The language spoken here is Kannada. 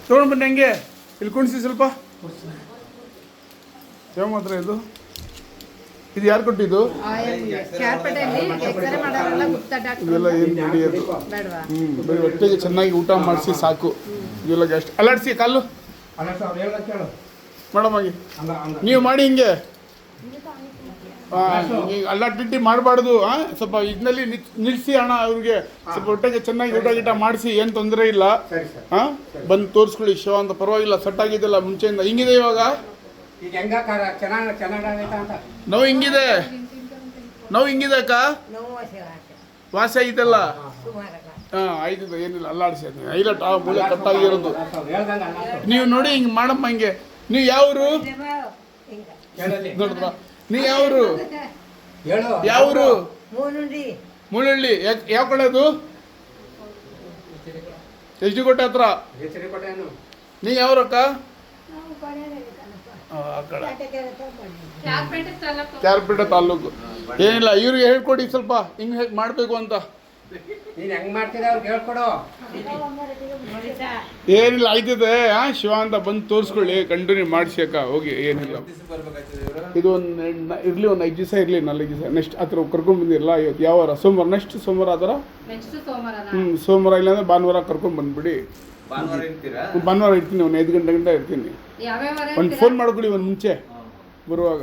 ತೊಗೊಂಡು ಬನ್ನಿ ಹಂಗೆ ಇಲ್ಲಿ ಕುಣಿಸಿ ಸ್ವಲ್ಪ. ಯಾವ ಮಾತ್ರ ಇದು ಯಾರು ಕೊಟ್ಟಿದ್ದು? ಇವೆಲ್ಲ ಏನು ನಡೆಯೋದು? ಬರೀ ಹೊಟ್ಟೆಗೆ ಚೆನ್ನಾಗಿ ಊಟ ಮಾಡಿಸಿ ಸಾಕು. ಇವೆಲ್ಲ ಜಾಸ್ತಿ ಅಲ್ಲಾಡಿಸಿ ಕಾಲು ಮೇಡಮ್ ನೀವು ಮಾಡಿ ಹಿಂಗೆ ಅಲ್ಲಾಟಿಟ್ಟಿ ಮಾಡಬಾರ್ದು. ಸ್ವಲ್ಪ ಇದನ್ನಲ್ಲಿ ನಿಲ್ಲಿಸಿ ಅಣ್ಣ ಅವ್ರಿಗೆ ಸ್ವಲ್ಪ ಹೊಟ್ಟೆಗೆ ಚೆನ್ನಾಗಿ ಊಟ ಗೀಟ ಮಾಡಿಸಿ, ಏನು ತೊಂದರೆ ಇಲ್ಲ. ಬಂದು ತೋರಿಸ್ಕೊಳ್ಳಿ ಶಿವ ಅಂತ. ಪರವಾಗಿಲ್ಲ, ಸೆಟ್ ಆಗಿದ್ದಲ್ಲ ಮುಂಚೆಯಿಂದ. ಹಿಂಗಿದೆ ಇವಾಗ ನೋವು ಹಿಂಗಿದೆ? ನೋವು ಹಿಂಗಿದೆ ಅಕ್ಕ? ವಾಸಿ ಆಗಿದ್ದಲ್ಲ? ಆಯ್ತಿದ್ದ, ಏನಿಲ್ಲ, ಅಲ್ಲಾಡಿಸಿ. ಇಲ್ಲ ಮೂಳೆ ಕಟ್ಟಾಗಿರೋದು ನೀವು ನೋಡಿ. ಹಿಂಗೆ ಮಾಡಮ್ಮ ಹಿಂಗೆ. ನೀವು ಯಾವರು ನೋಡಿದ್ರ? ನೀವು ಯಾವರು? ಯಾವರು? ಮೂಲಹಳ್ಳಿ. ಯಾವ ಕಡೆ ಅದು? ಎಚ್ ಡಿ ಕೋಟೆ ಹತ್ರ. ನೀ ಯಾವ್ರಕ್ಕ? ಕ್ಯಾರ್ಪೇಟೆ ತಾಲೂಕು. ಏನಿಲ್ಲ, ಇವ್ರಿಗೆ ಹೇಳ್ಕೊಡಿ ಸ್ವಲ್ಪ ಹಿಂಗೆ ಹೇಗೆ ಮಾಡಬೇಕು ಅಂತ. ಏನಿಲ್ಲ, ಆಯ್ತಿದೆ. ಶಿವ ಅಂತ ಬಂದು ತೋರಿಸ್ಕೊಳ್ಳಿ, ಕಂಟಿನ್ಯೂ ಮಾಡಿಸಿ ಅಕ್ಕ. ಹೋಗಿ, ಏನಿಲ್ಲ. ಇದು ಇರಲಿ, ಒಂದು 5 ದಿವಸ ಇರಲಿ, 4 ದಿವಸ. ನೆಕ್ಸ್ಟ್ ಆ ಥರ ಕರ್ಕೊಂಡ್ಬಂದಿರಲ್ಲ. ಇವತ್ತು ಯಾವ ವಾರ? ಸೋಮವಾರ. ನೆಕ್ಸ್ಟ್ ಸೋಮವಾರ ಆದ್ರೆ ಸೋಮವಾರ ಇಲ್ಲಾಂದ್ರೆ ಭಾನುವಾರ ಕರ್ಕೊಂಡು ಬಂದ್ಬಿಡಿ. ಭಾನುವಾರ ಇರ್ತೀನಿ, ಒಂದು 5 ಗಂಟೆ ಇರ್ತೀನಿ. ಒಂದು ಫೋನ್ ಮಾಡ್ಕೊಳ್ಳಿ ಒಂದು ಮುಂಚೆ ಬರುವಾಗ.